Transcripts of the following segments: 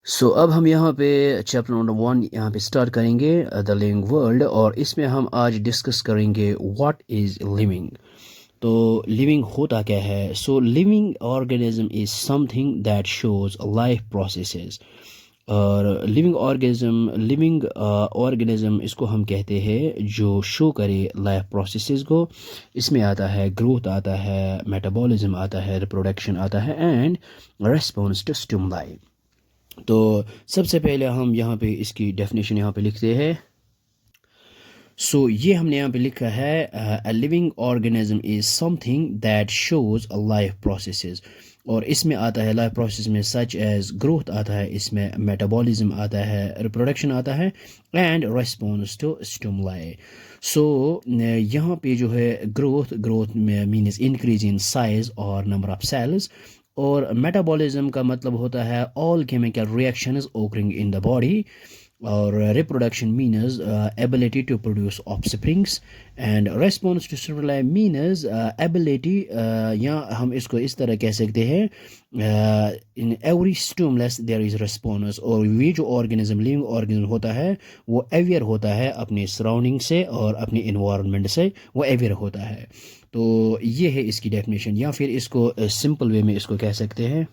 अब हम यहाँ पे चैप्टर नंबर 1 यहाँ पे स्टार्ट करेंगे द लिविंग वर्ल्ड, और इसमें हम आज डिस्कस करेंगे व्हाट इज़ लिविंग। तो लिविंग होता क्या है? Living organism is something that shows life processes. और लिविंग ऑर्गेनिज्म इसको हम कहते हैं जो शो करे लाइफ प्रोसेसेस को। इसमें आता है ग्रोथ, आता है मेटाबॉलिज्म, आता है रिप्रोडक्शन, आता है एंड रेस्पॉन्स टू स्टिमुलाई। तो सबसे पहले हम यहाँ पे इसकी डेफिनेशन यहाँ पे लिखते हैं। ये हमने यहाँ पे लिखा है a living organism is something that shows life processes. और इसमें आता है लाइफ प्रोसेस में सच एज ग्रोथ आता है, इसमें मेटाबॉलिज्म आता है, रिप्रोडक्शन आता है एंड रेस्पॉन्स टू स्टिमुलाई। यहाँ पे जो है growth means increase in size और नंबर ऑफ सेल्स। और मेटाबॉलिज्म का मतलब होता है all chemical reactions occurring in the body. और reproduction means ability to produce offsprings and response to stimuli means ability, या हम इसको इस तरह कह सकते हैं in every stimulus there is response. और ये जो ऑर्गेनिज्म लिविंग ऑर्गेनिज्म होता है वो अवेयर होता है अपने सराउंडिंग से और अपने इन्वायरमेंट से, वो अवेयर होता है। तो ये है इसकी डेफिनेशन, या फिर इसको सिंपल वे में इसको कह सकते हैं।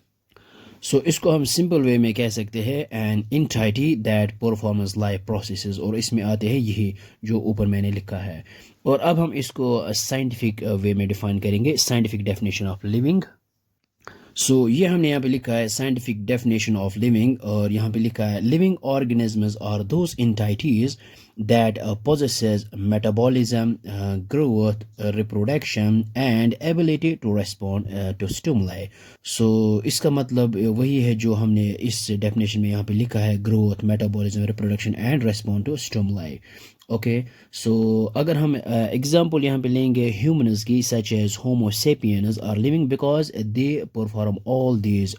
इसको हम सिंपल वे में कह सकते हैं an entity that performance life processes, और इसमें आते हैं यही जो ऊपर मैंने लिखा है। और अब हम इसको साइंटिफिक वे में डिफाइन करेंगे, साइंटिफिक डेफिनेशन ऑफ लिविंग। ये हमने यहाँ पे लिखा है साइंटिफिक डेफिनेशन ऑफ लिविंग, और यहाँ पे लिखा है living organisms are those entities that possesses metabolism, growth, reproduction and ability to respond to stimuli। इसका मतलब वही है जो हमने इस डेफिनेशन में यहाँ पे लिखा है, growth, metabolism, reproduction and respond to stimuli. Okay, अगर हम एग्जांपल यहाँ पे लेंगे ह्यूमंस की, such as Homo sapiens are living because they perform all these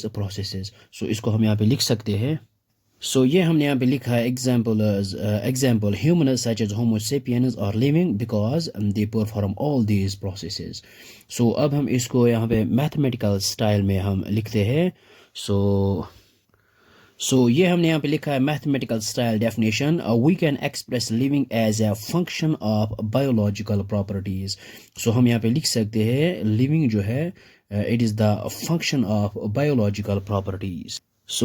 processes, इसको हम यहाँ पे लिख सकते हैं। ये हमने यहाँ पे लिखा है example humans such as Homo sapiens are living because they perform all these processes. अब हम इसको यहाँ पे मैथमेटिकल स्टाइल में हम लिखते हैं। ये हमने यहाँ पे लिखा है mathematical style definition, we can express living as a function of biological properties. हम यहाँ पे लिख सकते हैं लिविंग जो है it is the function of biological properties.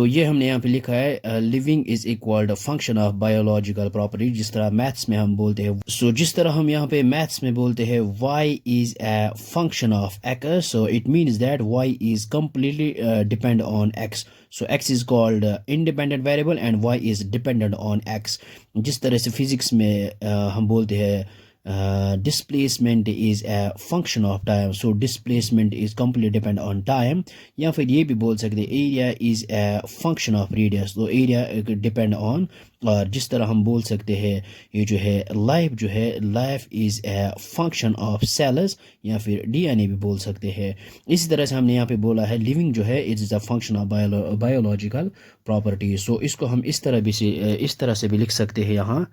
ये हमने यहाँ पे लिखा है living is equal to function of biological property, जिस तरह मैथ्स में हम बोलते हैं। जिस तरह हम यहाँ पे मैथ्स में बोलते हैं y is a function of x, it means that y is completely depend on x। x is called independent variable and y is dependent on x। जिस तरह से फिजिक्स में हम बोलते हैं displacement is a function of time, displacement is completely depend on time. या फिर ये भी बोल सकते हैं area is a function of radius, तो एरिया डिपेंड ऑन। और जिस तरह हम बोल सकते हैं ये जो है life is a function of cells, या फिर DNA भी बोल सकते हैं। इसी तरह से हमने यहाँ पे बोला है लिविंग जो है it is a function of biological property. इसको हम इस तरह से भी लिख सकते हैं यहाँ।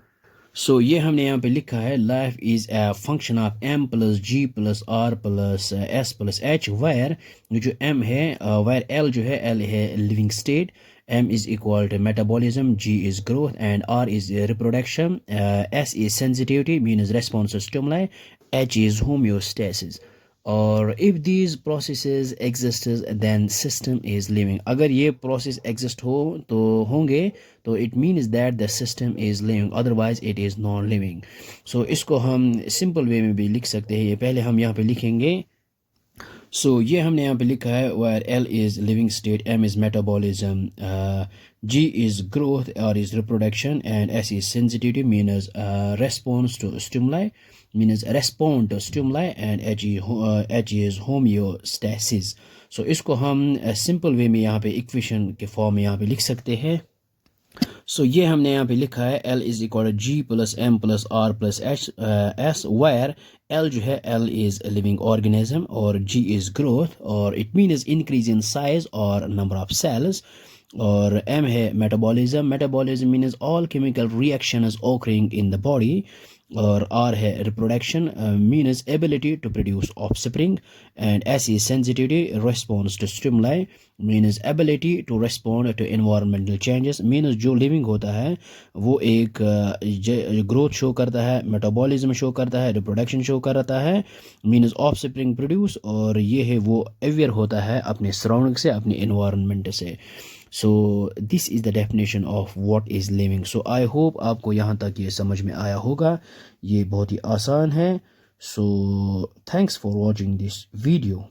ये हमने यहाँ पे लिखा है life is a function of M plus G plus R plus S plus H, where जो M है वायर L जो है L है living state, M is equal to metabolism, G is growth and R is reproduction, S is sensitivity means response to stimuli, H is homeostasis. और if these processes exist then system is living, अगर ये process exist हो तो होंगे तो it means that the system is living, otherwise it is non living. इसको हम simple way में भी लिख सकते हैं। ये पहले हम यहाँ पे लिखेंगे। ये हमने यहाँ पे लिखा है where L is living state, M is metabolism, G is growth, R is reproduction and S is sensitivity means response to stimuli and H is homeostasis. इसको हम सिंपल वे में यहाँ पे इक्वेशन के फॉर्म में यहाँ पे लिख सकते हैं। ये हमने यहाँ पे लिखा है L is equal G plus M plus R plus S, where L जो है L इज लिविंग ऑर्गेनिज्म और G इज ग्रोथ, और it means increase in size और नंबर ऑफ सेल्स। और M है metabolism means all chemical reactions occurring in the body. और R है reproduction means ability to produce offspring and S is sensitivity response to stimuli means ability to respond to environmental changes means जो living होता है वो एक growth show करता है, metabolism show करता है, रिप्रोडक्शन शो करता है मीन्स ऑफस्प्रिंग प्रोड्यूस, और ये है वो अवेयर होता है अपने सराउंडिंग से, अपने एनवायरनमेंट से। So this is the definition of what is living. So I hope आपको यहाँ तक ये समझ में आया होगा, ये बहुत ही आसान है। So thanks for watching this video.